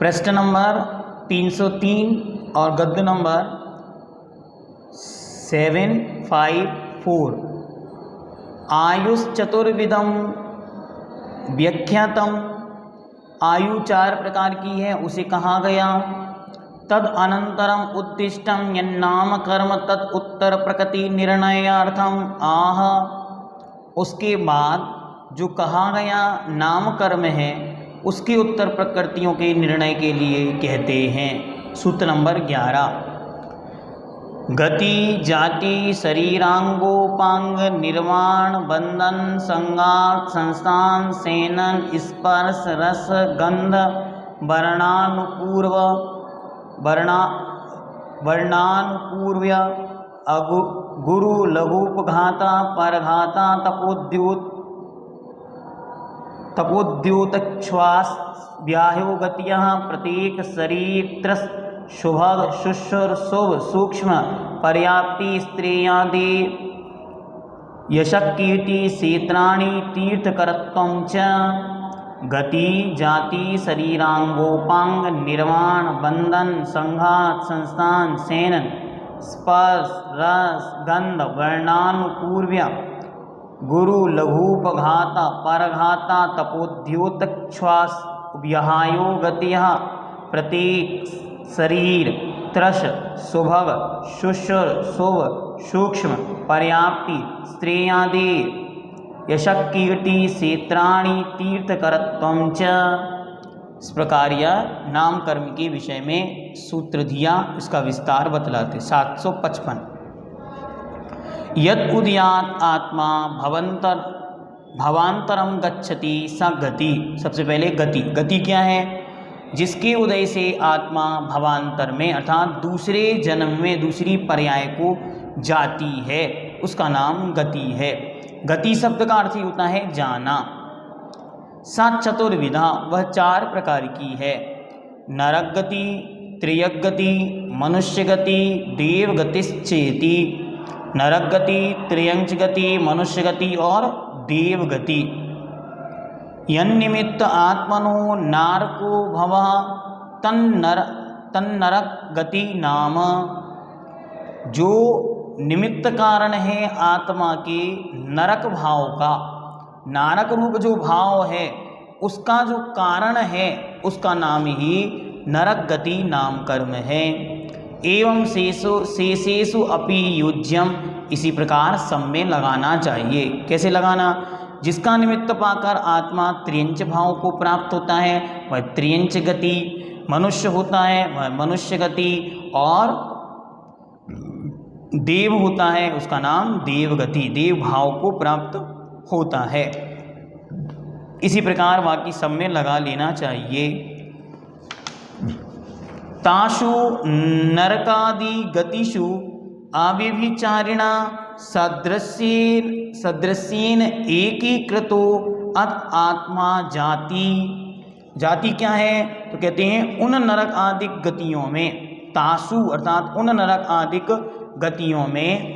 पृष्ठ नंबर 303 और गद्य नंबर 754। आयुश्चतुर्विधम व्याख्यातम, आयु 4 प्रकार की है उसे कहा गया। तद अनंतरम उत्तिष्ठम यन्नाम कर्म तद उत्तर प्रकृति निर्णयार्थम आह, उसके बाद जो कहा गया नाम कर्म है उसके उत्तर प्रकृतियों के निर्णय के लिए कहते हैं। सूत्र नंबर 11। गति जाति शरीरांगोपांग निर्माण बंधन संगात संस्थान सेनन स्पर्श रस गंध वर्णानुपूर्व्य गुरु लघुपघाता परघाता तपोद्योतश्वास व्याह्यो गतियः प्रत्येक शरीर त्रस शुभग शुश्र शुभ सूक्ष्म पर्याप्ति स्त्रेयादि यशकीर्ति क्षेत्राणि तीर्थकरत्वं च। गति जाति शरीरांगोपांग निर्माण बंधन संघात संस्थान सेनन स्पर्श रस गंध वर्णानुपूर्व्य गुरु लघुपघाता परघाता तपोद्योतश्वास व्याह्यो गतियः प्रत्येक शरीर त्रस सुभग शुश्र शुभ सूक्ष्म पर्याप्ति स्त्रेयादि यशकीर्ति क्षेत्राणि तीर्थकरत्वं च। इस प्रकार यह नाम कर्म के विषय में सूत्र दिया, इसका विस्तार बतलाते। 755। यद उदयात आत्मा भवांतरम गच्छति स गति। सबसे पहले गति, गति क्या है? जिसके उदय से आत्मा भवांतर में अर्थात दूसरे जन्म में दूसरी पर्याय को जाती है, उसका नाम गति है। गति शब्द का अर्थ ही होता है जाना। सा चतुर्विधा, वह 4 प्रकार की है। नरक गति, त्रियक गति, मनुष्य गति, देव गतिश्चेति। नरक गति, त्रियंच गति, मनुष्य गति और देव गति। यन्निमित्त आत्मनो नारको भवः तन्नरक गति नाम। जो निमित्त कारण है आत्मा के नरक भाव का, नारक रूप जो भाव है उसका जो कारण है उसका नाम ही नरक गति नाम कर्म है। एवं शेषेषु अपि युज्यम, इसी प्रकार सब में लगाना चाहिए। कैसे लगाना? जिसका निमित्त पाकर आत्मा त्रियंच भाव को प्राप्त होता है वह त्रियंच गति, मनुष्य होता है वह मनुष्य गति, और देव होता है उसका नाम देव गति, देव भाव को प्राप्त होता है। इसी प्रकार बाकी सब में लगा लेना चाहिए। तासु नरकादि गतिषु अव्यभिचारिणा सदृश्येन एकीकृतो अत आत्मा जाति। जाति क्या है? तो कहते हैं उन नरक आदि गतियों में, तासु अर्थात उन नरक आदि गतियों में,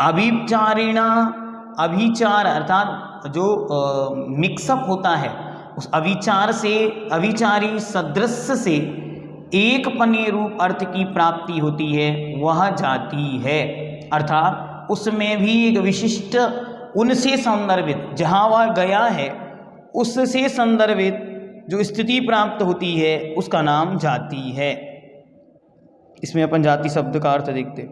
अभिचारिणा, अभिचार अर्थात जो मिक्सअप होता है उस अभिचार से, अभिचारी सदृश्य से एक पन्ने रूप अर्थ की प्राप्ति होती है, वह जाति है। अर्थात उसमें भी एक विशिष्ट उनसे संदर्भित, जहाँ वह गया है उससे संदर्भित जो स्थिति प्राप्त होती है उसका नाम जाति है। इसमें अपन जाति शब्द का अर्थ देखते।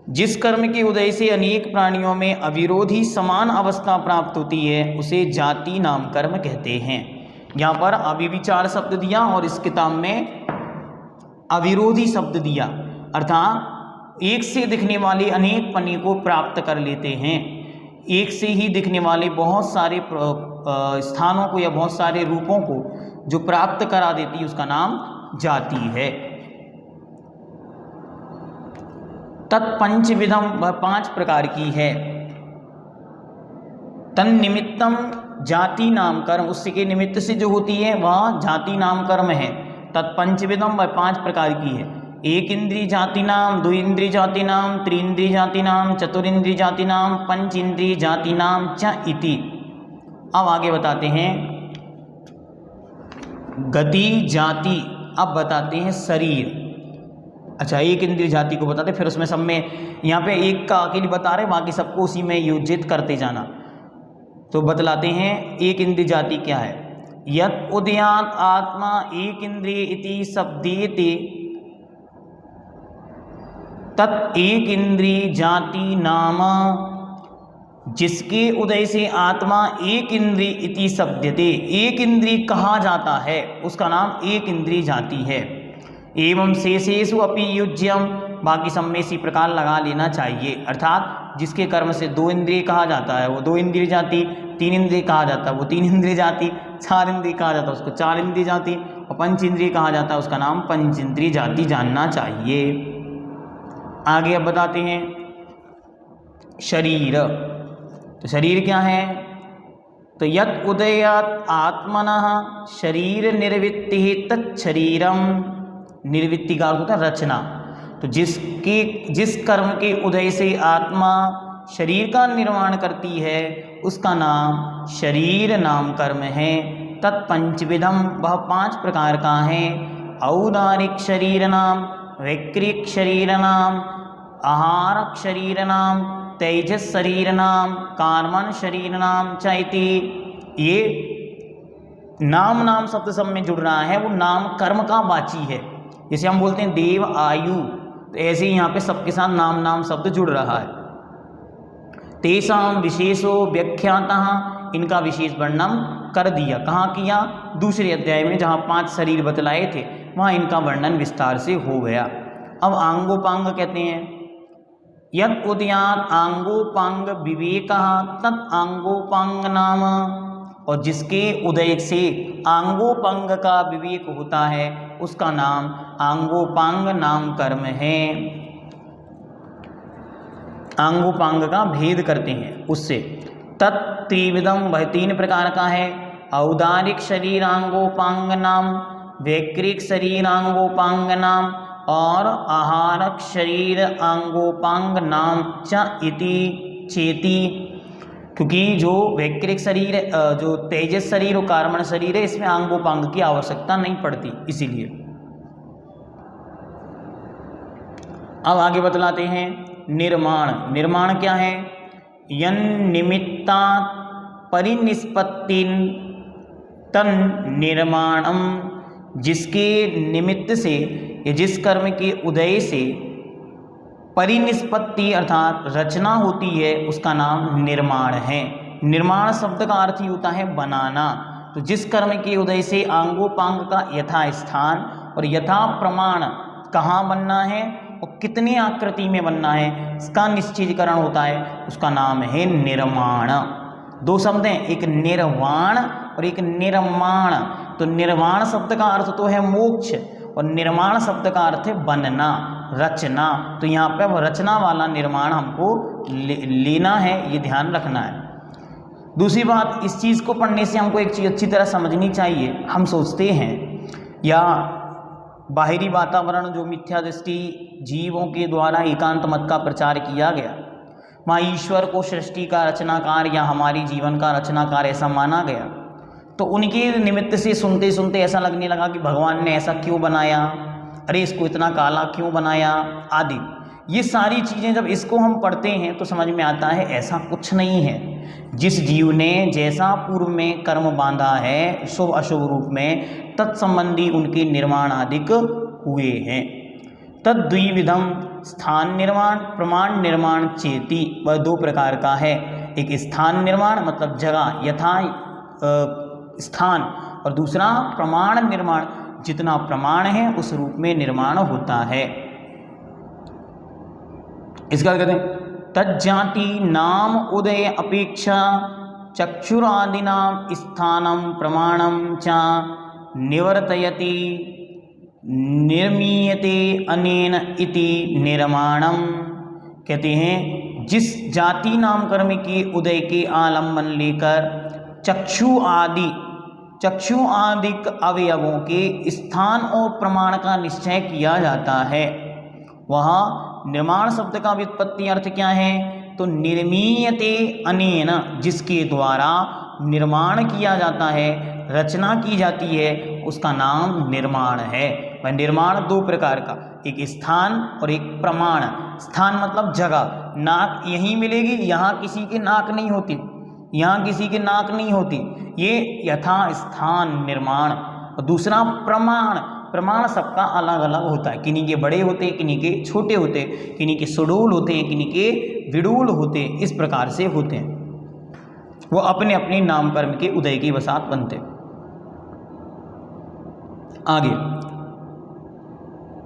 जिस कर्म के उदय से अनेक प्राणियों में अविरोधी समान अवस्था प्राप्त होती है उसे जाति नाम कर्म कहते हैं। यहाँ पर अविचार शब्द दिया और इस किताब में अविरोधी शब्द दिया, अर्थात एक से दिखने वाले अनेक पन्ने को प्राप्त कर लेते हैं। एक से ही दिखने वाले बहुत सारे स्थानों को या बहुत सारे रूपों को जो प्राप्त करा देती है उसका नाम जाति है। तत्पंचविधम, वह 5 प्रकार की है। तन्निमित्तम जाति नाम कर्म, उससे के निमित्त से जो होती है वह जाति नाम कर्म है। तत्पंचविधम, वह 5 प्रकार की है। एक इंद्रिय जाति नाम, 2 इंद्रिय जाति नाम, 3 इंद्रिय जाति नाम, 4 इंद्रिय जाति नाम, 5 इंद्रिय जाति नाम च इति। अब आगे बताते हैं गति जाति, अब बताते हैं शरीर। अच्छा, एक इंद्रिय जाति को बताते, फिर उसमें सब में यहाँ पे एक का अकेले बता रहे, बाकी सबको उसी में योजित करते जाना। तो बतलाते हैं एक इंद्रिय जाति क्या है। यत् उदयात् आत्मा एक इंद्रिय इति शब्देते तत् एक इंद्रिय जाति नाम। जिसके उदय से आत्मा एक इंद्रिय इति शब्दते, एक इंद्रिय कहा जाता है, उसका नाम एक इंद्रिय जाति है। एवं शेषेषु अपि युज्यम, बाकी सब में इसी प्रकार लगा लेना चाहिए। अर्थात जिसके कर्म से दो इंद्रिय कहा जाता है वो दो इंद्रिय जाति, तीन इंद्रिय कहा जाता है वो तीन इंद्रिय जाति, चार इंद्रिय कहा जाता है उसको चार इंद्रिय जाति, और पंच इंद्रिय कहा जाता है उसका नाम पंच इंद्रिय जाति जानना चाहिए। आगे अब बताते हैं शरीर। तो शरीर क्या है? तो यत् उदयात् आत्मनः शरीर निर्वृत्ति तच्छरीरम। निर्वृत्ति का अर्थ होता है रचना। तो जिस कर्म के उदय से आत्मा शरीर का निर्माण करती है उसका नाम शरीर नाम कर्म है। तत्पंचविधम, वह पांच प्रकार का है। औदारिक शरीर नाम, वैक्रिक शरीर नाम, आहारक शरीर नाम, तेजस शरीर नाम, कार्मण शरीर नाम चैति। ये नाम नाम शब्द सब में जुड़ रहा है, वो नाम कर्म का वाची है। जैसे हम बोलते हैं देव आयु, तो ऐसे ही यहाँ पे सबके साथ नाम नाम शब्द जुड़ रहा है। तेषां विशेषो व्याख्यातः, इनका विशेष वर्णन कर दिया। कहाँ किया? दूसरे अध्याय में, जहाँ 5 शरीर बतलाए थे वहाँ इनका वर्णन विस्तार से हो गया। अब आंगोपांग कहते हैं। यत् उदयात् आंगोपांग विवेकः तत् आंगोपांग नाम। और जिसके उदय से आंगोपांग का विवेक होता है उसका नाम आंगोपांग नाम कर्म है। आंगोपांग का भेद करते हैं उससे। तत्त्रिविधम, वह 3 प्रकार का है। औदारिक शरीरांगोपांग नाम, वैक्रिक शरीरांगोपांग नाम और आहारक शरीर अंगोपांग नाम च इति चेति। क्योंकि जो वैक्रिक शरीर, जो तेजस शरीर और कार्मण शरीर है, इसमें अंगोपांग की आवश्यकता नहीं पड़ती, इसीलिए। अब आगे बतलाते हैं निर्माण। निर्माण क्या है? यन निमित्ता परिनिष्पत्तिन तन निर्माणम। जिसके निमित्त से या जिस कर्म के उदय से परिनिष्पत्ति अर्थात रचना होती है उसका नाम निर्माण है। निर्माण शब्द का अर्थ ही होता है बनाना। तो जिस कर्म के उदय से आंगोपांग का यथा स्थान और यथा प्रमाण कहाँ बनना है और कितनी आकृति में बनना है इसका निश्चयीकरण होता है, उसका नाम है निर्माण। 2 शब्द हैं, एक निर्वाण और एक निर्माण। तो निर्वाण शब्द का अर्थ तो है मोक्ष और निर्माण शब्द का अर्थ है बनना, रचना। तो यहाँ पे वो रचना वाला निर्माण हमको लेना है, ये ध्यान रखना है। दूसरी बात, इस चीज़ को पढ़ने से हमको एक चीज़ अच्छी तरह समझनी चाहिए। हम सोचते हैं या बाहरी वातावरण जो मिथ्या दृष्टि जीवों के द्वारा एकांत मत का प्रचार किया गया, वहाँ ईश्वर को सृष्टि का रचनाकार या हमारी जीवन का रचनाकार ऐसा माना गया। तो उनके निमित्त से सुनते सुनते ऐसा लगने लगा कि भगवान ने ऐसा क्यों बनाया, अरे इसको इतना काला क्यों बनाया आदि। ये सारी चीज़ें जब इसको हम पढ़ते हैं तो समझ में आता है ऐसा कुछ नहीं है। जिस जीव ने जैसा पूर्व में कर्म बांधा है शुभ अशुभ रूप में, तत्संबंधी उनके निर्माण आदिक हुए हैं। तद्विविधम, स्थान निर्माण, प्रमाण निर्माण चेति, वह 2 प्रकार का है। एक स्थान निर्माण मतलब जगह यथा स्थान, और दूसरा प्रमाण निर्माण, जितना प्रमाण है उस रूप में निर्माण होता है। इसका कहते हैं तज्जाति नाम उदय अपेक्षा चक्षुरादिनाम स्थानम प्रमाणम च निवर्तयति निर्मीयते अनेन इति निर्माणम। कहते हैं जिस जाति नाम कर्म के उदय के आलम्बन लेकर चक्षु आदिक अवयवों के स्थान और प्रमाण का निश्चय किया जाता है, वहाँ निर्माण शब्द का व्युत्पत्ति अर्थ क्या है? तो निर्मीयते अनेन, जिसके द्वारा निर्माण किया जाता है, रचना की जाती है, उसका नाम निर्माण है। वह निर्माण दो प्रकार का, एक स्थान और एक प्रमाण। स्थान मतलब जगह, नाक यहीं मिलेगी, यहाँ किसी की नाक नहीं होती, यहाँ किसी की नाक नहीं होती, ये यथा स्थान निर्माण। और दूसरा प्रमाण, प्रमाण सबका अलग अलग होता है, किन्हीं के बड़े होते हैं, किन्हीं के छोटे होते हैं, किन्हीं के सुडूल होते हैं, किन्हीं के विडूल होते हैं, इस प्रकार से होते हैं। वो अपने अपने नाम कर्म के उदय के वसात बनते। आगे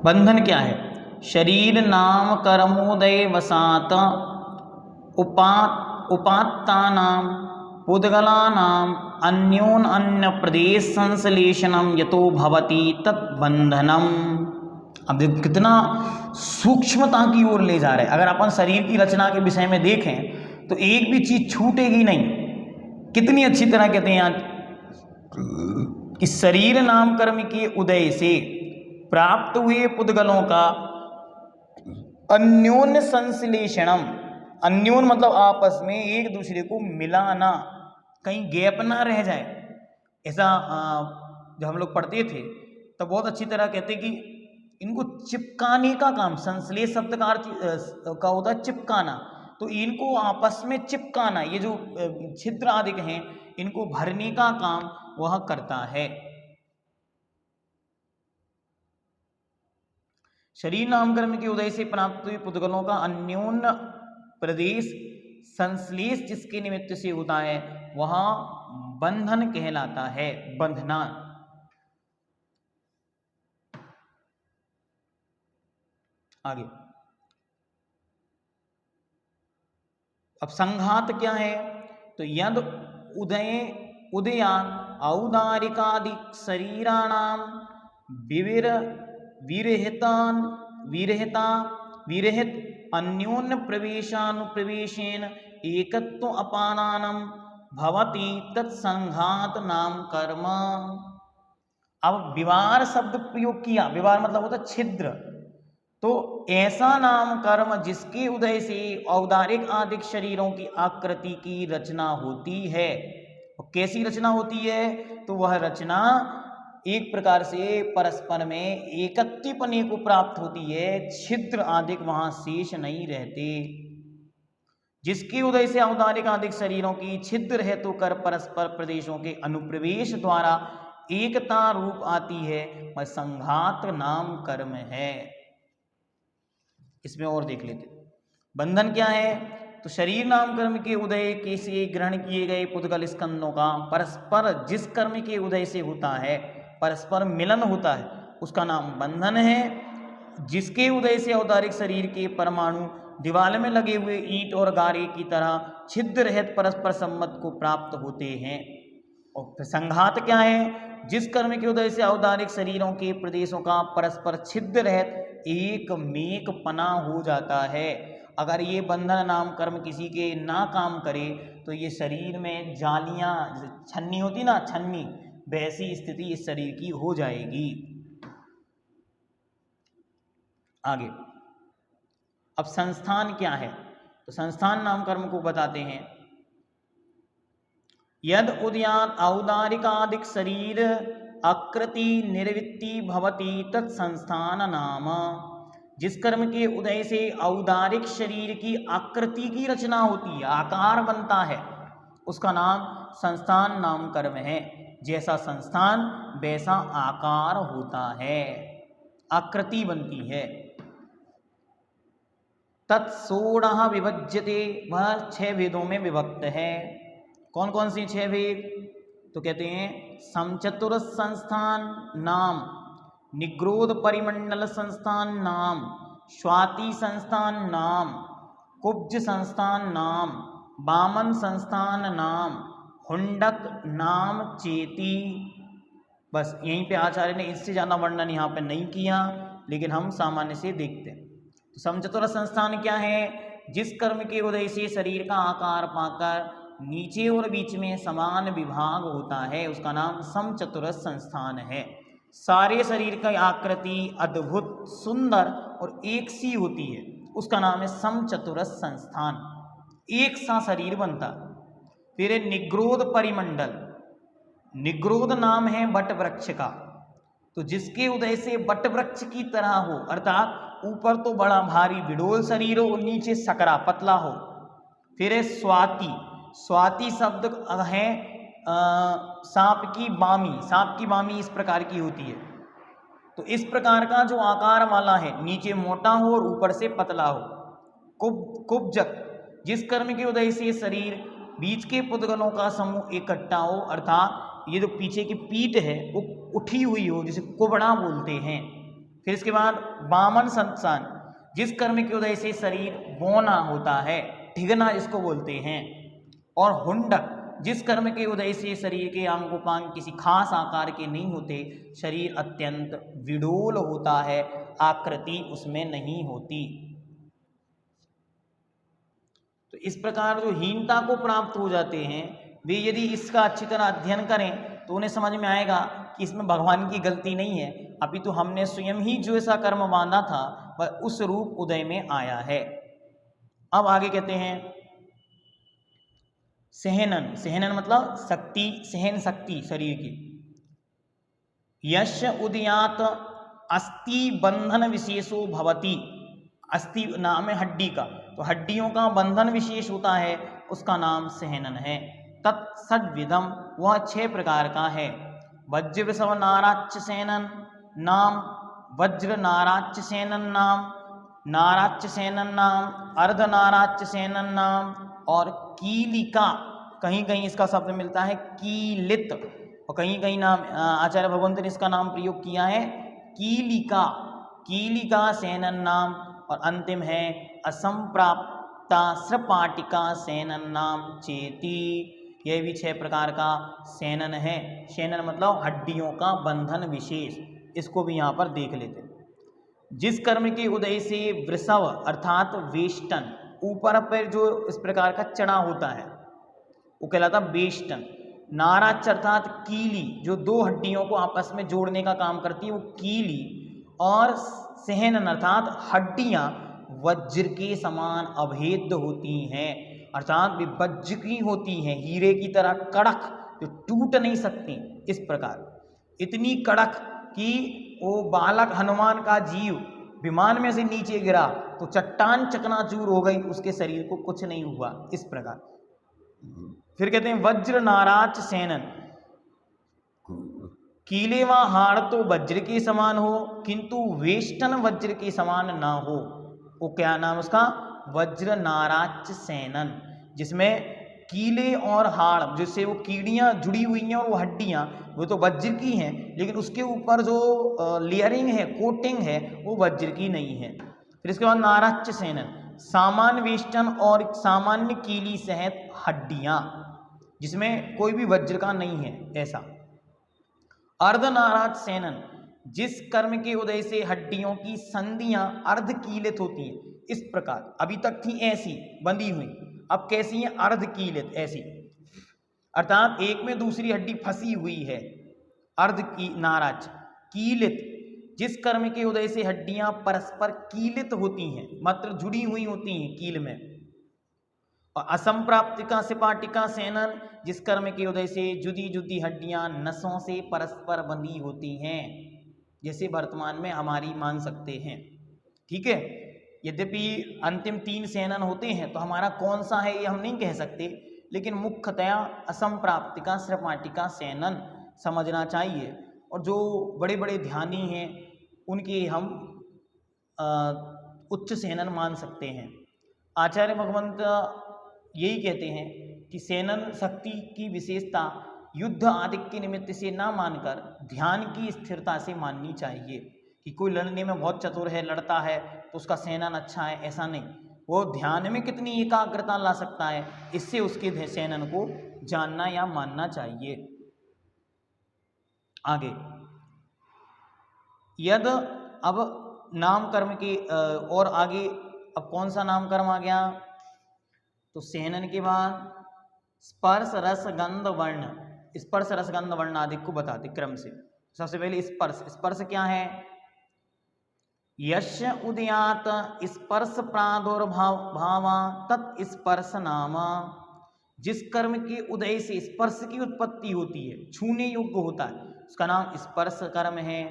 बंधन क्या है? शरीर नाम कर्मोदय वसात उपात्ता नाम पुद्गला नाम अन्योन अन्य प्रदेश संश्लेषणम यतो भवति तत्बंधनम। अब देखो कितना सूक्ष्मता की ओर ले जा रहे हैं। अगर अपन शरीर की रचना के विषय में देखें तो एक भी चीज छूटेगी नहीं। कितनी अच्छी तरह कहते हैं यहाँ कि शरीर नाम कर्म के उदय से प्राप्त हुए पुद्गलों का अन्योन्य संश्लेषणम, अन्योन मतलब आपस में एक दूसरे को मिलाना, कहीं गैप ना रह जाए। ऐसा जब हम लोग पढ़ते थे तो बहुत अच्छी तरह कहते कि इनको चिपकाने का काम, संश्लेष शब्द का अर्थ का होता है चिपकाना, तो इनको आपस में चिपकाना, ये जो छिद्र आदि हैं इनको भरने का काम वह करता है। शरीर नाम कर्म के उदय से प्राप्त हुए पुद्गलों का अन्योन्य प्रदेश संश्लेष जिसके निमित्त से होता है वह बंधन कहलाता है, बंधना। आगे अब संघात क्या है? तो यद उदयान औदारिकादिक शरीराणाम विरहित अन्योन्य प्रवेशानुप्रवेशेन एकत्व अपानानम भवति तत्संघात नाम कर्म। अब विवार शब्द प्रयोग किया, विवार मतलब होता छिद्र, तो ऐसा नाम कर्म जिसके उदय से औदारिक आदिक शरीरों की आकृति की रचना होती है। और कैसी रचना होती है? तो वह रचना एक प्रकार से परस्पर में एकत्वपने को प्राप्त होती है, छिद्र आदिक वहां शेष नहीं रहते। जिसके उदय से औदारिक आदिक शरीरों की छिद्र हेतु कर परस्पर प्रदेशों के अनुप्रवेश द्वारा एकता रूप आती है, वह संघात नाम कर्म है। इसमें और देख लेते बंधन क्या है? तो शरीर नाम कर्म के उदय के से ग्रहण किए गए पुद्गल स्कंदों का परस्पर जिस कर्म के उदय से होता है परस्पर मिलन होता है उसका नाम बंधन है। जिसके उदय से औदारिक शरीर के परमाणु दीवार में लगे हुए ईंट और गारे की तरह छिद्र रहित परस्पर संबंध को प्राप्त होते हैं। और फिर संघात क्या है? जिस कर्म के उदय से औदारिक शरीरों के प्रदेशों का परस्पर छिद्र रहित एक मेक पना हो जाता है। अगर ये बंधन नाम कर्म किसी के ना काम करे तो ये शरीर में जालियां, छन्नी होती ना, छन्नी, वैसी स्थिति इस शरीर की हो जाएगी। आगे अब संस्थान क्या है? तो संस्थान नाम कर्म को बताते हैं। यद उदयान औदारिकादिक शरीर आकृति निर्वृत्ति भवति तत्संस्थान नाम। जिस कर्म के उदय से औदारिक शरीर की आकृति की रचना होती है, आकार बनता है, उसका नाम संस्थान नाम कर्म है। जैसा संस्थान वैसा आकार होता है, आकृति बनती है। तत्सोढ़ विभज्यते, वह 6 भेदों में विभक्त है। कौन कौन से 6 भेद? तो कहते हैं समचतुर संस्थान नाम, निग्रोध परिमंडल संस्थान नाम, स्वाति संस्थान नाम, कुब्ज संस्थान नाम, वामन संस्थान नाम, हुंडक नाम, चेती। बस यहीं पे आचार्य ने इससे ज़्यादा वर्णन यहाँ पे नहीं किया, लेकिन हम सामान्य से देखते हैं। तो समचतुर संस्थान क्या है? जिस कर्म के उदय से शरीर का आकार पाकर नीचे और बीच में समान विभाग होता है उसका नाम समचतुर संस्थान है। सारे शरीर की आकृति अद्भुत, सुंदर और एक सी होती है, उसका नाम है समचतुर संस्थान। एक सा शरीर बनता। फिर निग्रोध परिमंडल, निग्रोध नाम है वट वृक्ष का, तो जिसके उदय से वटवृक्ष की तरह हो, अर्थात ऊपर तो बड़ा भारी विडोल शरीर हो और नीचे सकरा पतला हो। फिर है स्वाति। स्वाति शब्द है सांप की बामी। सांप की बामी इस प्रकार की होती है। तो इस प्रकार का जो आकार वाला है, नीचे मोटा हो और ऊपर से पतला हो। कुब्जक, जिस कर्म के उदय से शरीर बीच के पुद्गलों का समूह इकट्ठा हो, अर्थात ये जो पीछे की पीठ है वो उठी हुई हो, जिसे कुबड़ा बोलते हैं। फिर इसके बाद वामन संसान, जिस कर्म के उदय से शरीर बौना होता है, ढिगना जिसको बोलते हैं। और हुंडक, जिस कर्म के उदय से शरीर के अंग उपांग किसी खास आकार के नहीं होते, शरीर अत्यंत विडोल होता है, आकृति उसमें नहीं होती। तो इस प्रकार जो हीनता को प्राप्त हो जाते हैं वे यदि इसका अच्छी तरह अध्ययन करें तो उन्हें समझ में आएगा कि इसमें भगवान की गलती नहीं है, अभी तो हमने स्वयं ही जो ऐसा कर्म बांधा था वह उस रूप उदय में आया है। अब आगे कहते हैं सहनन। सहनन मतलब शक्ति, सहन शक्ति शरीर की। यश उदयात अस्थि बंधन विशेषो भवति। अस्थि नाम है हड्डी का, तो हड्डियों का बंधन विशेष होता है, उसका नाम सहनन है। तत्सद्विधम, वह 6 प्रकार का है। वज्र वृषभ नाराच्य सेनन नाम, वज्र नाराच्य सेनन नाम, नाराच्य सेनन नाम, अर्ध नाराच्य सेनन नाम और कीलिका। कहीं कहीं इसका शब्द मिलता है कीलित और कहीं कहीं नाम आचार्य भगवंत ने इसका नाम प्रयोग किया है कीलिका। कीलिका सेनन नाम और अंतिम है असंप्राप्ता सृपाटिका सेनन नाम चेती। यह भी 6 प्रकार का सेनन है। सेनन मतलब हड्डियों का बंधन विशेष, इसको भी यहाँ पर देख लेते हैं। जिस कर्म के उदय से वृषभ अर्थात वेष्टन, ऊपर पर जो इस प्रकार का चढ़ा होता है वो कहलाता वेष्टन। नाराच अर्थात कीली, जो 2 हड्डियों को आपस में जोड़ने का काम करती है वो कीली। और सहनन अर्थात हड्डियां वज्र के समान अभेद्य होती हैं, अर्थात वे वज्र की होती हैं, हीरे की तरह कड़क, जो टूट नहीं सकती। इस प्रकार इतनी कड़क कि वो बालक हनुमान का जीव विमान में से नीचे गिरा तो चट्टान चकनाचूर हो गई, उसके शरीर को कुछ नहीं हुआ। इस प्रकार फिर कहते हैं वज्र नाराच सेनन। कीले व हाड़ तो वज्र के समान हो किंतु वेष्टन वज्र के समान ना हो, वो क्या नाम उसका? वज्र नाराच सेनन, जिसमें कीले और हाड़, जिससे वो कीड़ियां जुड़ी हुई हैं और वो हड्डियां वो तो वज्र की हैं, लेकिन उसके ऊपर जो लेयरिंग है, कोटिंग है, वो वज्र की नहीं है। फिर इसके बाद नाराच सेनन, सामान्य वेष्टन और सामान्य कीली सहित हड्डियां, जिसमें कोई भी वज्र का नहीं है ऐसा। अर्धनाराज सेनन, जिस कर्म के उदय से हड्डियों की संधियां अर्धकीलित होती हैं। इस प्रकार अभी तक थी ऐसी बंधी हुई, अब कैसी हैं? अर्धकीलित ऐसी, अर्थात एक में दूसरी हड्डी फंसी हुई है। अर्ध की नाराज कीलित, जिस कर्म के उदय से हड्डियां परस्पर कीलित होती हैं, मात्र जुड़ी हुई होती हैं कील में। और असंप्राप्तिका सिपाटिका सेनन, जिस कर्म के उदय से जुदी जुदी हड्डियां नसों से परस्पर बंधी होती हैं, जैसे वर्तमान में हमारी मान सकते हैं। ठीक है, यद्यपि अंतिम 3 सेनन होते हैं तो हमारा कौन सा है ये हम नहीं कह सकते, लेकिन मुख्यतया असंप्राप्तिका सिपाटिका सेनन समझना चाहिए। और जो बड़े बड़े ध्यानी हैं उनके हम उच्च सेनन मान सकते हैं। आचार्य भगवंत यही कहते हैं कि सेनन शक्ति की विशेषता युद्ध आदि के निमित्त से ना मानकर ध्यान की स्थिरता से माननी चाहिए। कि कोई लड़ने में बहुत चतुर है, लड़ता है तो उसका सेनन अच्छा है, ऐसा नहीं। वो ध्यान में कितनी एकाग्रता ला सकता है, इससे उसके सेनन को जानना या मानना चाहिए। आगे यद, अब नाम कर्म के और आगे अब कौन सा नाम कर्म आ गया? तो सेनन के बाद स्पर्श रस गंध वर्ण, स्पर्श रस गंध वर्ण आदि को बताते क्रम से। सबसे पहले स्पर्श। स्पर्श क्या है? यश उदयात स्पर्श प्रादुर्भावा तत् स्पर्श नाम, जिस कर्म के उदय से स्पर्श की उत्पत्ति होती है, छूने योग्य होता है, उसका नाम स्पर्श कर्म है।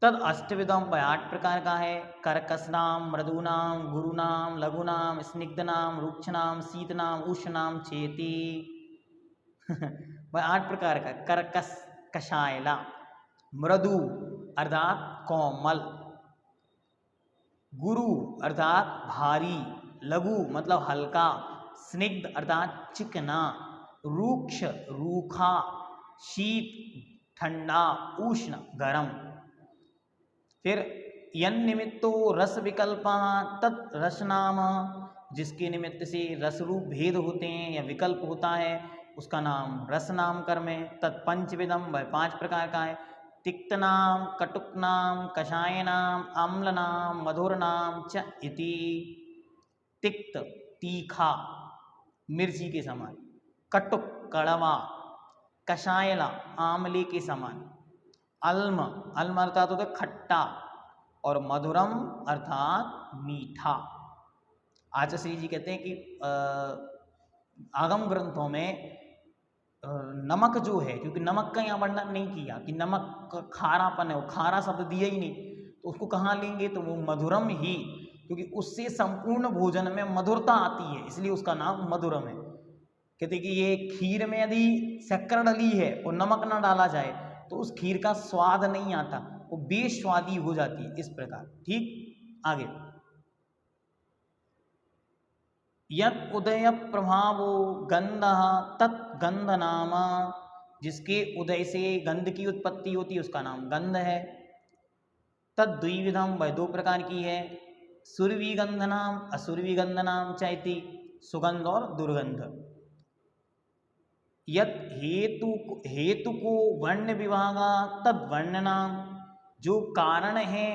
तद अष्टविधम वह 8 प्रकार का है। कर्कशनाम, मृदूनाम, गुरुनाम, लघुनाम, स्निग्धनाम, रूक्षनाम, शीतनाम, उष्णाम चेति। वह 8 प्रकार का। कर्कश कषायला, मृदु अर्थात कोमल, गुरु अर्थात भारी, लघु मतलब हल्का, स्निग्ध अर्थात चिकना, रूक्ष रूखा, शीत ठंडा, उष्ण गरम। फिर यन निमित्तो रस विकल्प तत् रस नाम, जिसके निमित्त से रस रूप भेद होते हैं या विकल्प होता है उसका नाम रस नाम कर्म है। तत्पंचविधम वह 5 प्रकार का है। तिक्त नाम, कटुक नाम, कषाय नाम, अम्ल नाम, मधुर नाम च इति। तिक्त तीखा मिर्ची के समान, कटुक कड़वा, कषायला आमले के समान, अल्म अल्म अर्थात होता है खट्टा, और मधुरम अर्थात मीठा। आचार्य श्री जी कहते हैं कि आगम ग्रंथों में नमक जो है, क्योंकि नमक का यहाँ वर्णन नहीं किया कि नमक का खारापन है, वो खारा शब्द दिया ही नहीं, तो उसको कहाँ लेंगे, तो वो मधुरम ही, क्योंकि उससे संपूर्ण भोजन में मधुरता आती है, इसलिए उसका नाम मधुरम है। कहते कि ये खीर में यदि शक्कर डली है और नमक ना डाला जाए तो उस खीर का स्वाद नहीं आता, वो बेस्वादी हो जाती है, इस प्रकार। ठीक, आगे। यत उदय प्रभावो गंध तत् गंध नाम, जिसके उदय से गंध की उत्पत्ति होती है उसका नाम गंध है। तद द्विविधम वह 2 प्रकार की है। सुरभि गंध नाम, असुरभि गंध नाम चैति, सुगंध और दुर्गंध। यत हेतु को वर्ण विभागा तद वर्ण नाम, जो कारण है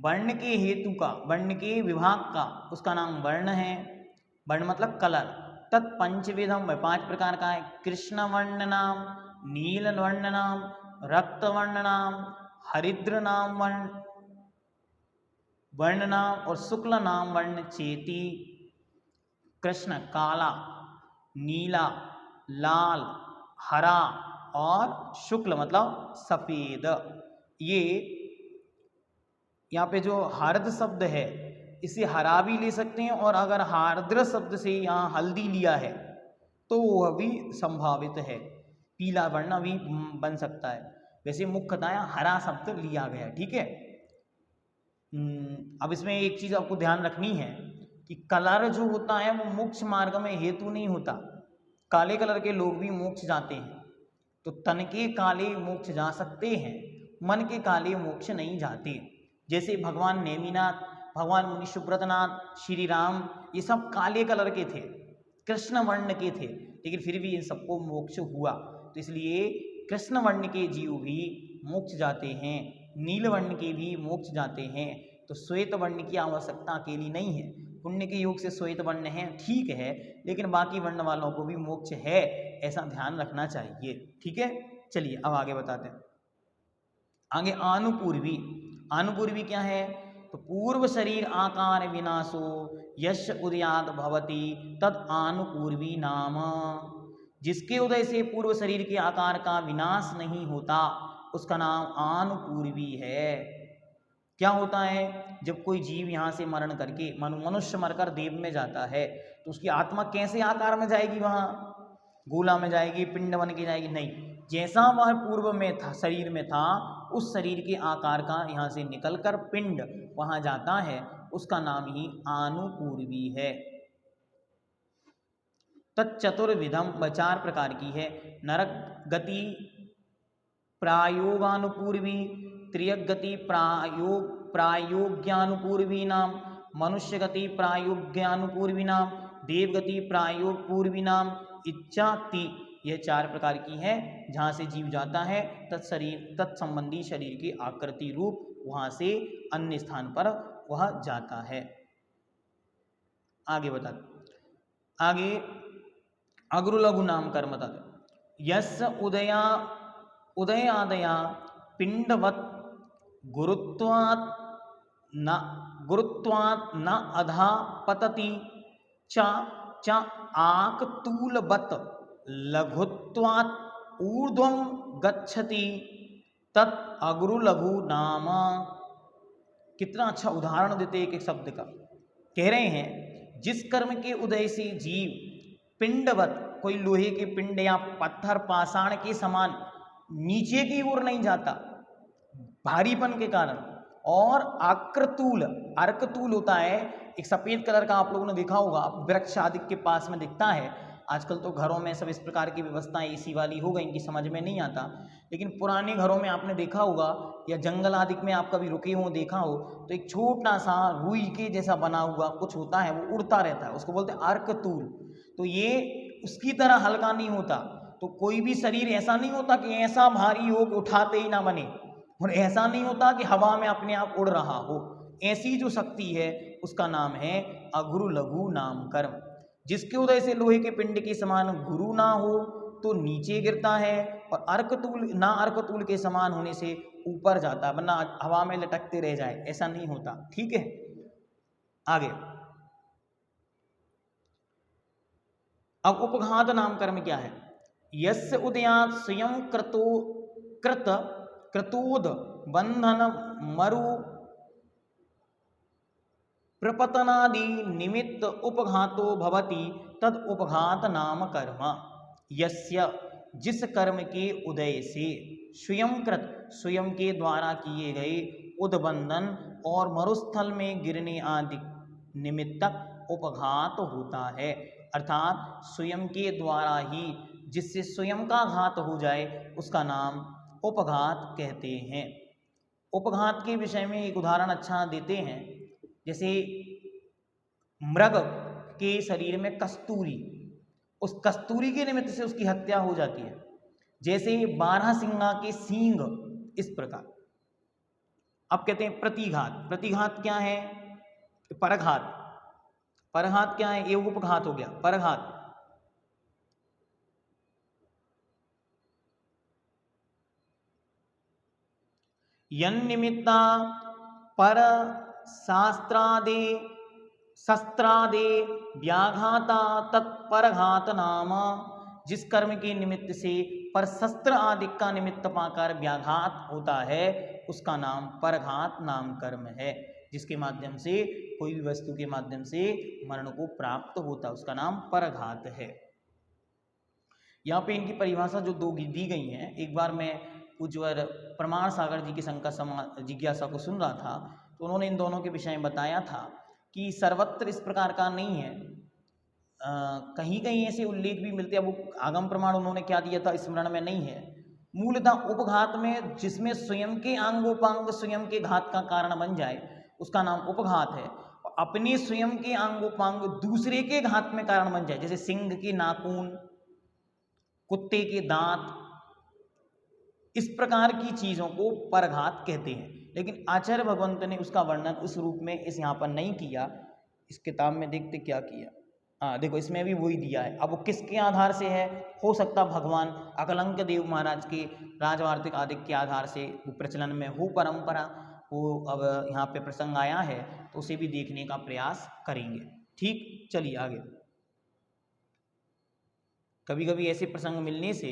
वर्ण के हेतु का, वर्ण के विभाग का, उसका नाम वर्ण है। वर्ण मतलब कलर। तत्पंचविधम वह 5 प्रकार का है। कृष्ण वर्ण नाम, नील वर्ण नाम, रक्त वर्ण नाम, हरिद्र नाम वर्ण नाम और शुक्ल नाम वर्ण चेति। कृष्ण काला, नीला लाल, हरा और शुक्ल मतलब सफेद। ये यहाँ पे जो हरद शब्द है इसे हरा भी ले सकते हैं, और अगर हार्द्र शब्द से यहाँ हल्दी लिया है तो वह भी संभावित है, पीला वर्ण भी बन सकता है। वैसे मुख्यतः हरा शब्द लिया गया, ठीक है। अब इसमें एक चीज़ आपको ध्यान रखनी है कि कलर जो होता है वो मोक्ष मार्ग में हेतु नहीं होता। काले कलर के लोग भी मोक्ष जाते हैं, तो तन के काले मोक्ष जा सकते हैं, मन के काले मोक्ष नहीं जाते। जैसे भगवान नेमिनाथ, भगवान मुनि सुब्रतनाथ, श्री राम, ये सब काले कलर के थे, कृष्ण वर्ण के थे, लेकिन फिर भी इन सबको मोक्ष हुआ। तो इसलिए कृष्ण वर्ण के जीव भी मोक्ष जाते हैं, नील वर्ण के भी मोक्ष जाते हैं। तो श्वेत वर्ण की आवश्यकता अकेली नहीं है। पुण्य के योग से श्वेत वर्ण है, ठीक है, लेकिन बाकी वर्ण वालों को भी मोक्ष है, ऐसा ध्यान रखना चाहिए, ठीक है। चलिए अब आगे बताते हैं। आगे आनुपूर्वी। आनुपूर्वी क्या है, तो पूर्व शरीर आकार विनाशो यश उदयात भवति तद आनुपूर्वी नाम, जिसके उदय से पूर्व शरीर के आकार का विनाश नहीं होता उसका नाम आनुपूर्वी है। क्या होता है, जब कोई जीव यहाँ से मरण करके, मनुष्य मरकर देव में जाता है, तो उसकी आत्मा कैसे आकार में जाएगी, वहाँ गोला में जाएगी, पिंड बन के जाएगी? नहीं, जैसा वह पूर्व में था, शरीर में था, उस शरीर के आकार का यहाँ से निकलकर पिंड वहाँ जाता है, उसका नाम ही आनुपूर्वी है। तत्चतुर्विधम वह 4 प्रकार की है। नरक गति प्रायोगानुपूर्वी, त्रियक गति प्रायोग्यानुपूर्वी नाम, मनुष्य गति प्रायोग्यानुपूर्वी नाम, देवगति प्रायोगपूर्वी नाम, इच्छाति, यह 4 प्रकार की है। जहाँ से जीव जाता है तत्संबंधी शरीर की आकृति रूप वहाँ से अन्य स्थान पर वह जाता है। आगे बता, आगे अग्र लघु नाम कर्म तत् यस उदयादया पिंडवत गुरुत्वात् न अधा पतति च आकतूलवत् लघुत्वात् ऊर्ध्वं गच्छति तत् अगुरु लघु नाम। कितना अच्छा उदाहरण देते एक एक शब्द का। कह रहे हैं जिस कर्म के उदय से जीव पिंडवत, कोई लोहे के पिंड या पत्थर पाषाण के समान नीचे की ओर नहीं जाता भारीपन के कारण, और आक्रतूल, अर्कतूल होता है एक सफेद कलर का, आप लोगों ने देखा होगा, वृक्ष आदि के पास में दिखता है। आजकल तो घरों में सब इस प्रकार की व्यवस्थाएं एसी वाली हो गई, इनकी समझ में नहीं आता, लेकिन पुराने घरों में आपने देखा होगा या जंगल आदि में आप कभी रुके हो देखा हो तो एक छोटा सा रुई के जैसा बना हुआ कुछ होता है, वो उड़ता रहता है, उसको बोलते हैं अर्कतूल। तो ये उसकी तरह हल्का नहीं होता। तो कोई भी शरीर ऐसा नहीं होता कि ऐसा भारी हो कि उठाते ही ना बने, और ऐसा नहीं होता कि हवा में अपने आप उड़ रहा हो। ऐसी जो शक्ति है उसका नाम है अगुरु लघु नाम कर्म। जिसके उदय से लोहे के पिंड के समान गुरु ना हो तो नीचे गिरता है, और अर्कतूल ना अर्कतूल के समान होने से ऊपर जाता है, वरना हवा में लटकते रह जाए, ऐसा नहीं होता। ठीक है, आगे। अब उपघात नाम कर्म क्या है? यस्य उदयात् स्वयं कृतोद बंधन मरु प्रपतनादि निमित्त उपघातो भवति तद उपघात नाम कर्म। यस्य, जिस कर्म के उदय से स्वयं कृत, स्वयं के द्वारा किए गए, उद्बंधन और मरुस्थल में गिरने आदि निमित्तक उपघात होता है, अर्थात स्वयं के द्वारा ही जिससे स्वयं का घात हो जाए उसका नाम उपघात कहते हैं। उपघात के विषय में एक उदाहरण अच्छा देते हैं, जैसे मृग के शरीर में कस्तूरी, उस कस्तूरी के निमित्त से उसकी हत्या हो जाती है, जैसे बारहसिंगा के सींग, इस प्रकार। अब कहते हैं प्रतिघात। प्रतिघात क्या है? परघात। परघात क्या है? ये उपघात हो गया। परघात यन्निमित्ता पर शास्त्रादे शस्त्रादे व्याघाता तत्परघात नाम। जिस कर्म के निमित्त से पर शस्त्र आदि का निमित्त पाकर व्याघात होता है उसका नाम परघात नाम कर्म है। जिसके माध्यम से, कोई भी वस्तु के माध्यम से मरण को प्राप्त होता है उसका नाम परघात है। यहाँ पे इनकी परिभाषा जो दो दी गई हैं, एक बार मैं पूज्यवर प्रमाण सागर जी की शंका जिज्ञासा को सुन रहा था तो उन्होंने इन दोनों के विषय में बताया था कि सर्वत्र इस प्रकार का नहीं है, कहीं कहीं ऐसे उल्लेख भी मिलते हैं। वो आगम प्रमाण उन्होंने क्या दिया था स्मरण में नहीं है। मूलतः उपघात में जिसमें स्वयं के अंगोपांग स्वयं के घात का कारण बन जाए उसका नाम उपघात है, और अपने स्वयं के अंगोपांग दूसरे के घात में कारण बन जाए, जैसे सिंह के नाखून, कुत्ते के दांत, इस प्रकार की चीजों को परघात कहते हैं। लेकिन आचार्य भगवंत ने उसका वर्णन उस रूप में इस यहाँ पर नहीं किया। इस किताब में देखते क्या किया, हाँ देखो इसमें भी वही दिया है। अब वो किसके आधार से है? हो सकता भगवान अकलंक देव महाराज के राजवार्तिक आदि के आधार से वो प्रचलन में हो परंपरा, वो अब यहाँ पे प्रसंग आया है तो उसे भी देखने का प्रयास करेंगे। ठीक, चलिए आगे। कभी कभी ऐसे प्रसंग मिलने से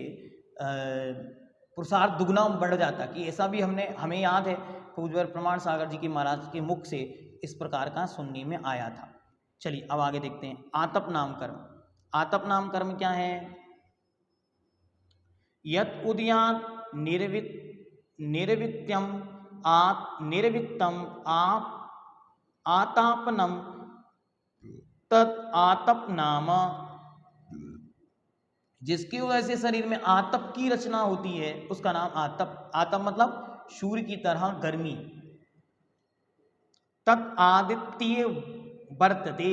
पुरुषार्थ दुगना बढ़ जाता कि ऐसा भी हमें याद है पूज्यवर प्रमाण सागर जी के महाराज के मुख से इस प्रकार का सुनने में आया था। चलिए अब आगे देखते हैं। आतप नाम कर्म। आतप नाम कर्म क्या है? यत् उदयात् निर्वित्यम आतापनम तत् आतप नाम। जिसकी वजह से शरीर में आतप की रचना होती है उसका नाम आतप। आतप मतलब सूर्य की तरह गर्मी। तत् आदित्य वर्तते।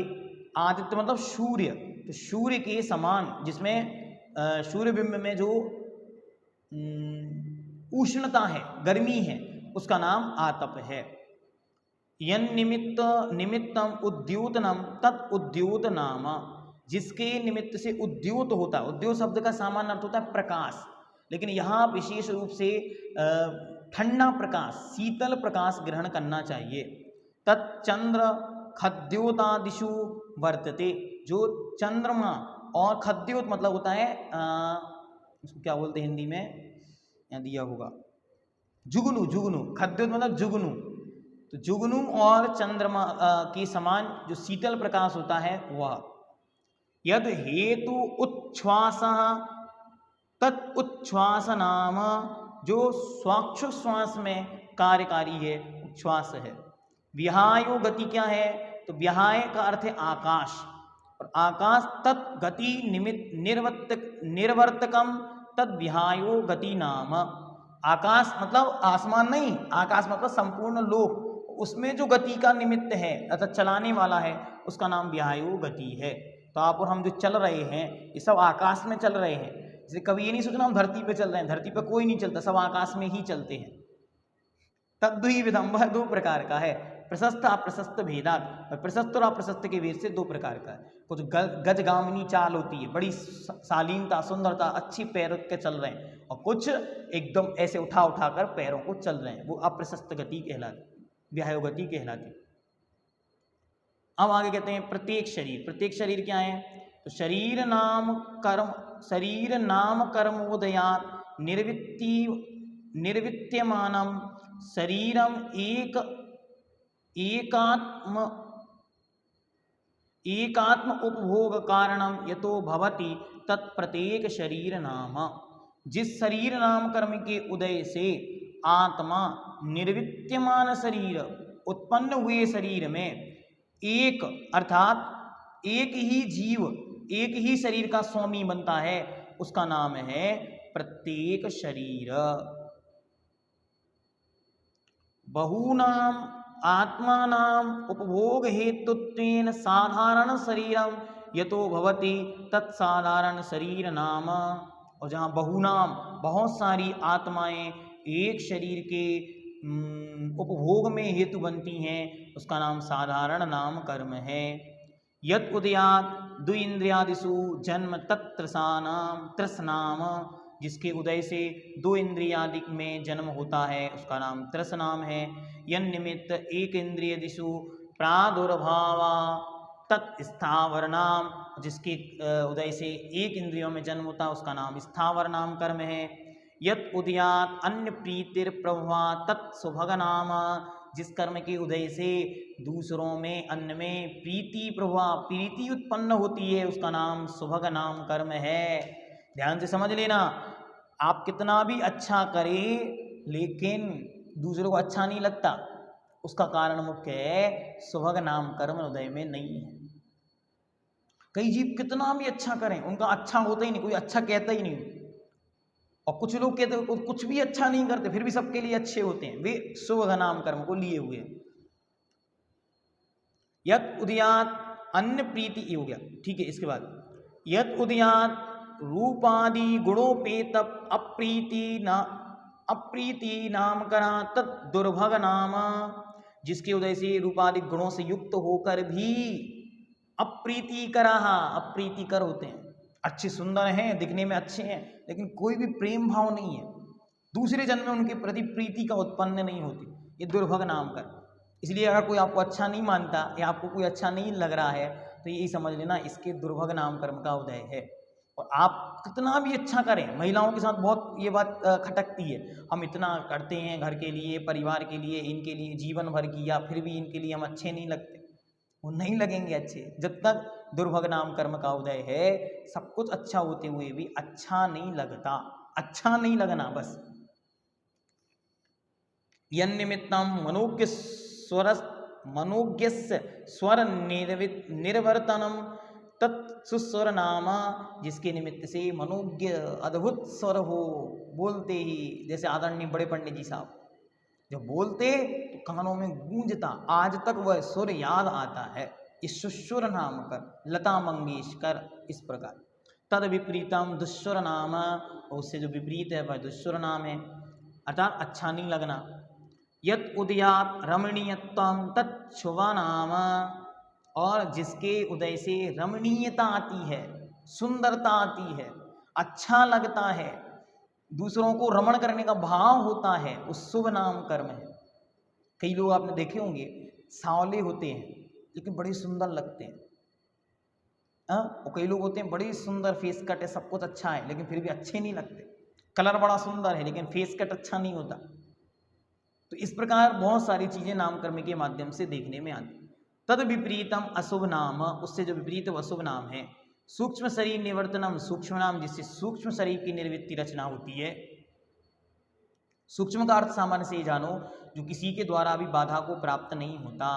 आदित्य मतलब सूर्य, तो सूर्य के समान, जिसमें सूर्य बिंब में जो उष्णता है, गर्मी है, उसका नाम आतप है। यन निमित्तम उद्योतनम तत् उद्योत नाम। जिसके निमित्त से उद्योत होता है, उद्योत शब्द का सामान्य अर्थ होता है प्रकाश, लेकिन यहाँ विशेष रूप से ठंडा प्रकाश, शीतल प्रकाश ग्रहण करना चाहिए। तत्चंद्र खद्योतादिशु वर्तते। जो चंद्रमा और खद्योत मतलब होता है उसको क्या बोलते हैं हिंदी में, यहाँ दिया होगा, जुगनू, जुगनू खद्योत मतलब जुगनू। तो जुगनू और चंद्रमा के समान जो शीतल प्रकाश होता है वह। यद हेतु उच्छ्वास तत् उच्छ्वास नाम, जो श्वास में कार्यकारी है उच्छ्वास है। विहायो गति क्या है, तो विहाय का अर्थ है आकाश, और आकाश तत् गति निमित्त निर्वर्तकम तद विहायो गति नाम। आकाश मतलब आसमान नहीं, आकाश मतलब संपूर्ण लोक, उसमें जो गति का निमित्त है अर्थात चलाने वाला है उसका नाम विहायो गति है। तो आप और हम जो चल रहे हैं ये सब आकाश में चल रहे हैं। जैसे कभी ये नहीं सोचना हम धरती पे चल रहे हैं, धरती पे कोई नहीं चलता, सब आकाश में ही चलते हैं। तद्वि विधम, वह दो प्रकार का है, प्रशस्त अप्रशस्त भेदात। प्रशस्त और अप्रशस्त के भेद से दो प्रकार का है। कुछ गजगामिनी चाल होती है, बड़ी शालीनता सुंदरता अच्छी पैर के चल रहे हैं, और कुछ एकदम ऐसे उठा उठा कर पैरों को चल रहे हैं, वो अप्रशस्त गति कहलाती, विहायो गति कहलाती। अब आगे कहते हैं प्रत्येक शरीर। प्रत्येक शरीर क्या है, तो शरीर नाम कर्मोदयात निर्वित्यमानम शरीरम एकात्म उपभोग कारणम यतो भवति तत्प्रत्येक शरीर नाम। जिस शरीर नाम कर्म के उदय से आत्मा निर्वित्यमान शरीर उत्पन्न हुए शरीर में एक अर्थात एक ही जीव एक ही शरीर का स्वामी बनता है, उसका नाम है प्रत्येक शरीर। बहूनाम आत्मानाम उपभोग हेतुत्वेन साधारण शरीरम यतो भवति तत्साधारण शरीर नाम। और जहाँ बहुनाम बहुत सारी आत्माएं एक शरीर के उपभोग में हेतु बनती हैं, उसका नाम साधारण नाम कर्म है। यत उदयात द्विन्द्रियादिषु जन्म तृष्णाम, जिसके उदय से दो इंद्रियादि में जन्म होता है उसका नाम तृष्णाम है। यन निमित्त एक इंद्रिय दिशु प्रादुर्भावा तत्स्थावर नाम, जिसके उदय से एक इंद्रियों में जन्म होता है उसका नाम स्थावर नाम कर्म है। यत उदयात अन्य प्रीतिर प्रभवा तत्सुभग नाम, जिस कर्म के उदय से दूसरों में अन्य में प्रीति प्रभवा प्रीति उत्पन्न होती है उसका नाम सुभग नाम कर्म है। ध्यान से समझ लेना, आप कितना भी अच्छा करें लेकिन दूसरों को अच्छा नहीं लगता, उसका कारण मुख्य है सुभग नाम कर्म हृदय में नहीं है। कई जीव कितना भी अच्छा करें उनका अच्छा होता ही नहीं, कोई अच्छा कहता ही नहीं, और कुछ लोग कहते हैं कुछ भी अच्छा नहीं करते फिर भी सबके लिए अच्छे होते हैं, वे सुभग नाम कर्म को लिए हुए। यत उदयात अन्य प्रीति, ये हो गया ठीक है। इसके बाद यत उदयात रूपादि गुणोपेत अप्रीति नाम करा तत् दुर्भग नाम, जिसके उदय से रूपादि गुणों से युक्त होकर भी अप्रीतिकर होते हैं, अच्छे सुंदर हैं दिखने में अच्छे हैं लेकिन कोई भी प्रेम भाव नहीं है, दूसरे जन्म में उनके प्रति प्रीति का उत्पन्न नहीं होती, ये दुर्भग नाम कर। इसलिए अगर कोई आपको अच्छा नहीं मानता या आपको कोई अच्छा नहीं लग रहा है तो यही समझ लेना इसके दुर्भग नाम कर्म का उदय है। और आप कितना भी अच्छा करें, महिलाओं के साथ बहुत ये बात खटकती है, हम इतना करते हैं घर के लिए परिवार के लिए इनके लिए जीवन भर किया फिर भी इनके लिए हम अच्छे नहीं लगते, वो नहीं लगेंगे अच्छे जब तक दुर्भग नाम कर्म का उदय है। सब कुछ अच्छा होते हुए भी अच्छा नहीं लगता, अच्छा नहीं लगना बस। यन्निमित्तम मनोज्ञस्य स्वर निर्वर्तनम तत्सुस्वर नामा, जिसके निमित्त से मनोज्ञ अद्भुत स्वर हो, बोलते ही जैसे आदरणीय बड़े पंडित जी साहब जब बोलते तो कानों में गूंजता, आज तक वह सुर याद आता है, इस सुस्वर नाम कर लता मंगेशकर इस प्रकार। तद विपरीतम दुस्वर नाम, उससे जो विपरीत है वह दुस्वर नाम है, अर्थात अच्छा नहीं लगना। यत उदयात रमणीयत्वम तत्शुभ नाम, और जिसके उदय से रमणीयता आती है सुंदरता आती है अच्छा लगता है, दूसरों को रमण करने का भाव होता है, उस शुभ नाम कर्म है। कई लोग आपने देखे होंगे सांवले होते हैं लेकिन बड़े सुंदर लगते हैं, और कई लोग होते हैं बड़ी सुंदर फेस कट है सब कुछ अच्छा है लेकिन फिर भी अच्छे नहीं लगते, कलर बड़ा सुंदर है लेकिन फेस कट अच्छा नहीं होता। इस प्रकार बहुत सारी चीजें नामकर्म के माध्यम से देखने में आती। तद विपरीतम अशुभ नाम, उससे जो विपरीत अशुभ नाम है। सूक्ष्म शरीर निवर्तनम, सूक्ष्म नाम जिससे सूक्ष्म शरीर की निर्वृत्ति रचना होती है। सूक्ष्म का अर्थ सामान्य से जानो, जो किसी के द्वारा भी बाधा को प्राप्त नहीं होता।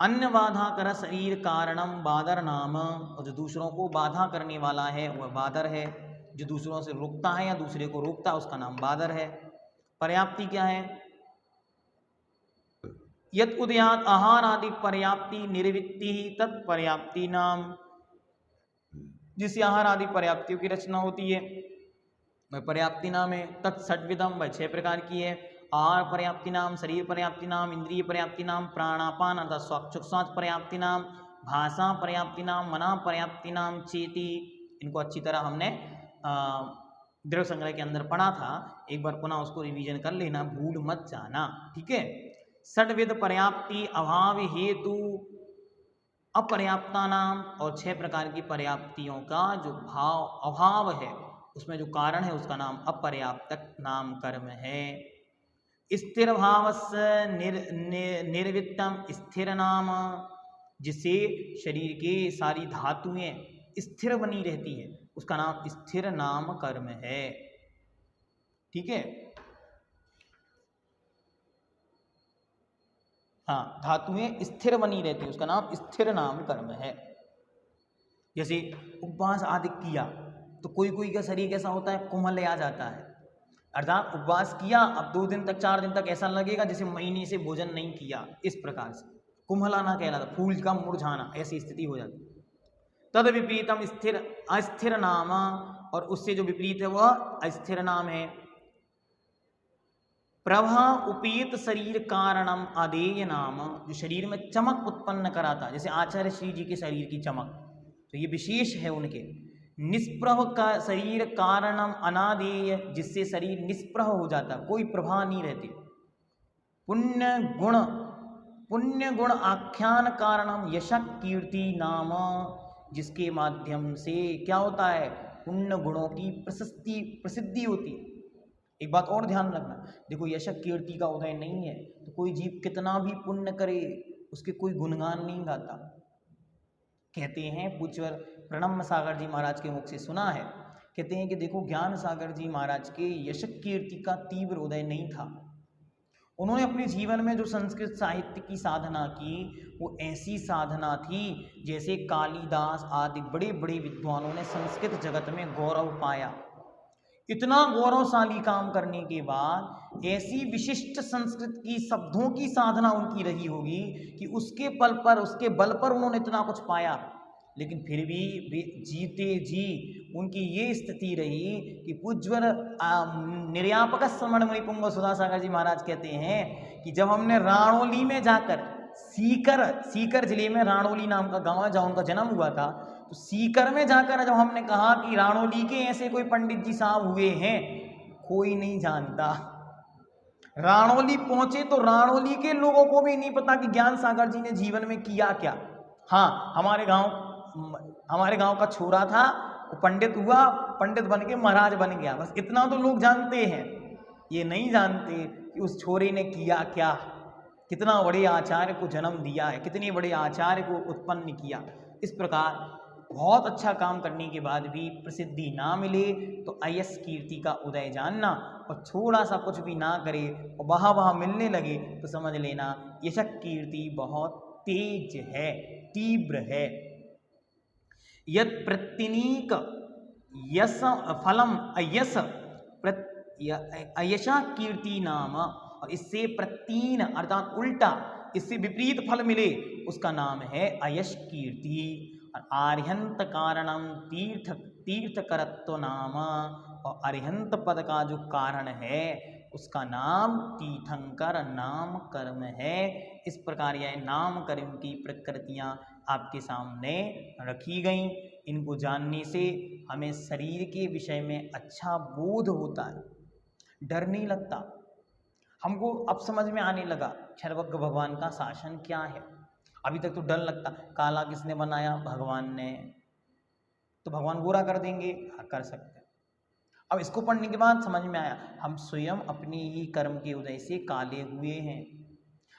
अन्य बाधा कर शरीर कारणम बादर नाम, और जो दूसरों को बाधा करने वाला है वह बादर है। जो दूसरों से रोकता है या दूसरे को रोकता है उसका नाम बादर है। पर्याप्ति क्या है? यत उदयात आहार आदि पर्याप्ति निर्वृत्ति तत्पर्याप्ति नाम, जिससे आहार आदि पर्याप्तियों की रचना होती है वह पर्याप्ति नाम है। तत्सठविधम, वह 6 प्रकार की है। आहार पर्याप्ति नाम, शरीर पर्याप्ति नाम, इंद्रिय पर्याप्ति नाम, प्राणापान अर्थात स्वाच पर्याप्ति नाम, भाषा पर्याप्ति नाम, मना पर्याप्ति नाम, चेती। इनको अच्छी तरह हमने द्रव्य संग्रह के अंदर पढ़ा था, एक बार पुनः उसको रिवीजन कर लेना, भूल मत जाना, ठीक है। षड्विध पर्याप्ति अभाव हेतु अपर्याप्ता नाम, और 6 प्रकार की पर्याप्तियों का जो अभाव है उसमें जो कारण है उसका नाम अपर्याप्तक नाम कर्म है। स्थिर भाव निर्वित्तम स्थिर नाम, जिससे शरीर के सारी धातुएं स्थिर बनी रहती है उसका नाम स्थिर नाम कर्म है, ठीक है। हाँ, धातुएं स्थिर बनी रहती है उसका नाम स्थिर नाम कर्म है। जैसे उपवास आदि किया तो कोई कोई का शरीर कैसा होता है, कोमल आ जाता है, अर्थात उपवास किया अब 2 दिन तक 4 दिन तक ऐसा लगेगा जैसे महीने से भोजन नहीं किया, इस प्रकार से कुम्हलाना कहलाता, फूल का मुरझाना, ऐसी स्थिति हो जाती। तद विपरीतम स्थिर अस्थिर नाम, और उससे जो विपरीत है वह अस्थिर नाम है। प्रभा उपीत शरीर कारणम आदेय नाम, जो शरीर में चमक उत्पन्न कराता, जैसे आचार्य श्री जी के शरीर की चमक, तो ये विशेष है उनके। निष्प्रभ का शरीर कारणम अनादेय, जिससे शरीर निष्प्रभ हो जाता, कोई प्रभा नहीं रहती। पुण्य गुण आख्यान कारणम यशक कीर्ति नाम, जिसके माध्यम से क्या होता है, पुण्य गुणों की प्रसिद्धि होती है। एक बात और ध्यान रखना, देखो यशक कीर्ति का उदय नहीं है तो कोई जीव कितना भी पुण्य करे उसके कोई गुणगान नहीं गाता। कहते हैं पूज्य प्रणम सागर जी महाराज के मुख से सुना है, कहते हैं कि देखो ज्ञान सागर जी महाराज के यशक कीर्ति का तीव्र उदय नहीं था। उन्होंने अपने जीवन में जो संस्कृत साहित्य की साधना की वो ऐसी साधना थी जैसे कालिदास आदि बड़े बड़े विद्वानों ने संस्कृत जगत में गौरव पाया। इतना गौरवशाली काम करने के बाद ऐसी विशिष्ट संस्कृत की शब्दों की साधना उनकी रही होगी कि उसके बल पर उन्होंने इतना कुछ पाया, लेकिन फिर भी जीते जी उनकी ये स्थिति रही कि पूज्य निर्यापक श्रवण मणिपुंग सुधासागर जी महाराज कहते हैं कि जब हमने राणोली में जाकर सीकर जिले में राणोली नाम का गांव है जहाँ उनका जन्म हुआ था, तो सीकर में जाकर जब हमने कहा कि राणोली के ऐसे कोई पंडित जी साहब हुए हैं, कोई नहीं जानता। राणोली पहुंचे तो राणोली के लोगों को भी नहीं पता कि ज्ञान सागर जी ने जीवन में किया क्या। हाँ, हमारे गांव का छोरा था, वो पंडित हुआ, पंडित बन के महाराज बन गया, बस इतना तो लोग जानते हैं। ये नहीं जानते कि उस छोरे ने किया क्या, कितना बड़े आचार्य को जन्म दिया है, कितने बड़े आचार्य को उत्पन्न किया। इस प्रकार बहुत अच्छा काम करने के बाद भी प्रसिद्धि ना मिले तो अयस कीर्ति का उदय जानना, और थोड़ा सा कुछ भी ना करे और वहाँ मिलने लगे तो समझ लेना यशक कीर्ति बहुत तेज है, तीव्र है। यद प्रत्यनीक यश फलम अयशा कीर्ति नाम, और इससे प्रतीन अर्थात उल्टा, इससे विपरीत फल मिले उसका नाम है अयश कीर्ति। आर्यंत कारणम तीर्थकरत्व नाम, और अरिहंत पद का जो कारण है उसका नाम तीर्थंकर नाम कर्म है। इस प्रकार यह नाम कर्म की प्रकृतियां आपके सामने रखी गई। इनको जानने से हमें शरीर के विषय में अच्छा बोध होता है, डर नहीं लगता। हमको अब समझ में आने लगा क्षरवज्ञ भगवान का शासन क्या है। अभी तक तो डर लगता, काला किसने बनाया, भगवान ने, तो भगवान गोरा कर देंगे, हाँ कर सकते हैं। अब इसको पढ़ने के बाद समझ में आया हम स्वयं अपने ही कर्म के उदय से काले हुए हैं,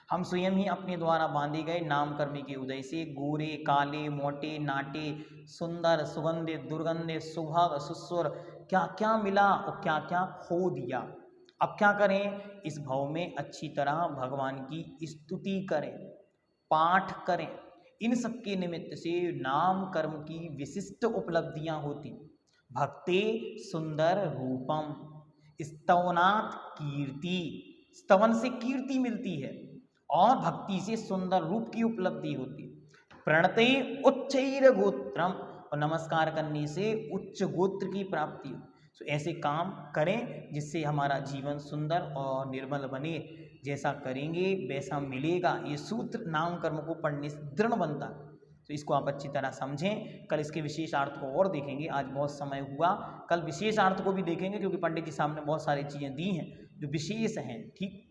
हम स्वयं ही अपने द्वारा बांधे गए नाम कर्म के उदय से गोरे काले मोटे नाटे सुंदर सुगंधित दुर्गंधित सुभग सुस्वर क्या क्या मिला और क्या क्या खो दिया। अब क्या करें, इस भाव में अच्छी तरह भगवान की स्तुति करें, पाठ करें। इन सबके निमित्त से नाम कर्म की विशिष्ट उपलब्धियां होती। भक्ते सुंदर रूपम स्तवनात् कीर्ति, स्तवन से कीर्ति मिलती है और भक्ति से सुंदर रूप की उपलब्धि होती है। प्रणते उच्चैर गोत्रम, और नमस्कार करने से उच्च गोत्र की प्राप्ति हो। तो ऐसे काम करें जिससे हमारा जीवन सुंदर और निर्मल बने। जैसा करेंगे वैसा मिलेगा। ये सूत्र नाम कर्म को पढ़ने से दृढ़ बनता है। तो इसको आप अच्छी तरह समझें। कल इसके विशेष अर्थ को और देखेंगे, आज बहुत समय हुआ, कल विशेष अर्थ को भी देखेंगे क्योंकि पंडित जी साहब ने बहुत सारी चीज़ें दी हैं जो विशेष हैं। ठीक।